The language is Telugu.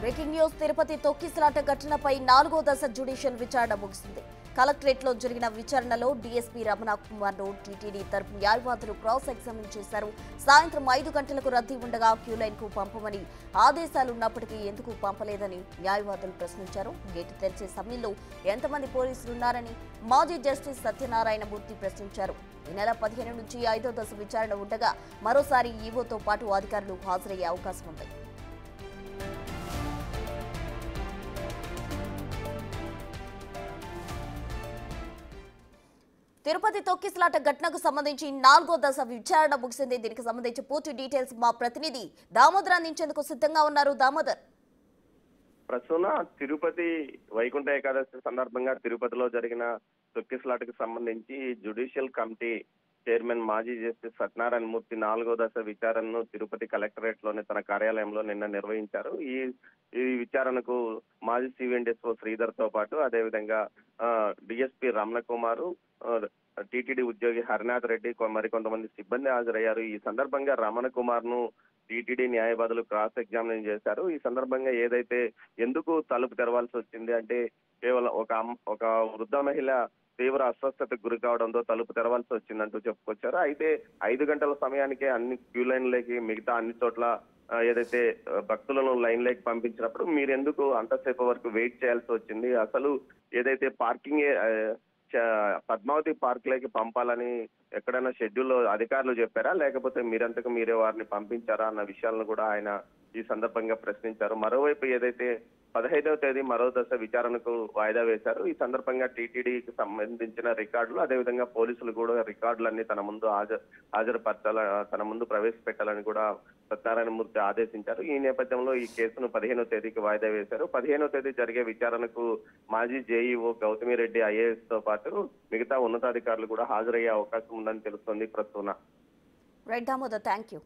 బ్రేకింగ్ న్యూస్ తిరుపతి తొక్కిసలాట ఘటనపై 4వ దశ జ్యుడిషియల్ విచారణ ముగిసింది. కలెక్టరేట్ లో జరిగిన విచారణలో డీఎస్పీ రమణ కుమార్ ను టీటీడీ తరపు న్యాయవాదులు క్రాస్ ఎగ్జామిన్ చేశారు. సాయంత్రం 5 గంటలకు రద్దీ ఉండగా క్యూలైన్ కు పంపమని ఆదేశాలున్నప్పటికీ ఎందుకు పంపలేదని న్యాయవాదులు ప్రశ్నించారు. గేటు తెరిచే సమయంలో ఎంతమంది పోలీసులున్నారని మాజీ జస్టిస్ సత్యనారాయణమూర్తి ప్రశ్నించారు. ఈ నెల 15 నుంచి 5వ దశ విచారణ ఉండగా మరోసారి ఈవోతో పాటు అధికారులు హాజరయ్యే అవకాశం ఉంది. తిరుపతి తొక్కిసలాట ఘటనకు సంబంధించి 4వ దశ విచారణ ముగిసింది. దీనికి సంబంధించి పూర్తి డీటెయిల్స్ మా ప్రతినిధి దామోదర్ అందించేందుకు సిద్ధంగా ఉన్నారు. దామోదర్, ప్రస్తుతం తిరుపతి వైకుంఠ ఏకాదశి సందర్భంగా తిరుపతిలో జరిగిన తొక్కిసలాటకు సంబంధించి జ్యుడిషియల్ కమిటీ చైర్మన్ మాజీ జస్టిస్ సత్యనారాయణమూర్తి 4వ దశ విచారణను తిరుపతి కలెక్టరేట్ లోని తన కార్యాలయంలో నిన్న నిర్వహించారు. ఈ విచారణకు మాజీ సివిఎండ్ఎస్ఓ శ్రీధర్ తో పాటు అదేవిధంగా డిఎస్పీ రమణ కుమార్, టీటీడీ ఉద్యోగి హరినాథ్ రెడ్డి, మరికొంతమంది సిబ్బంది హాజరయ్యారు. ఈ సందర్భంగా రమణ కుమార్ ను టీటీడీ న్యాయవాదులు క్రాస్ ఎగ్జామిన్ చేశారు. ఈ సందర్భంగా ఏదైతే ఎందుకు తలుపు తెరవాల్సి వచ్చింది అంటే కేవలం ఒక వృద్ధ మహిళ తీవ్ర అస్వస్థతకు గురి కావడంతో తలుపు తెరవాల్సి వచ్చిందంటూ చెప్పుకొచ్చారు. అయితే 5 గంటల సమయానికే అన్ని క్యూ లైన్లకి మిగతా అన్ని చోట్ల ఏదైతే భక్తులను లైన్ లేకి పంపించినప్పుడు మీరెందుకు అంతసేపు వరకు వెయిట్ చేయాల్సి వచ్చింది, అసలు ఏదైతే పార్కింగ్ పద్మావతి పార్క్ లోకి పంపాలని ఎక్కడైనా షెడ్యూల్లో అధికారులు చెప్పారా, లేకపోతే మీరంతకు మీరే వారిని పంపించారా అన్న విషయాలను కూడా ఆయన ఈ సందర్భంగా ప్రశ్నించారు. మరోవైపు ఏదైతే 15వ తేదీ మరో దశ విచారణకు వాయిదా వేశారు. ఈ సందర్భంగా టీటీడీకి సంబంధించిన రికార్డులు అదేవిధంగా పోలీసులు కూడా రికార్డులన్నీ తన ముందు ప్రవేశపెట్టాలని కూడా సత్యనారాయణమూర్తి ఆదేశించారు. ఈ నేపథ్యంలో ఈ కేసును 15వ తేదీకి వాయిదా వేశారు. 15వ తేదీ జరిగే విచారణకు మాజీ జేఈఓ గౌతమిరెడ్డి ఐఏఎస్ తో పాటు మిగతా ఉన్నతాధికారులు కూడా హాజరయ్యే అవకాశం ఉందని తెలుస్తోంది. ప్రస్తుతం రైట్ దామోదర్, థ్యాంక్ యూ.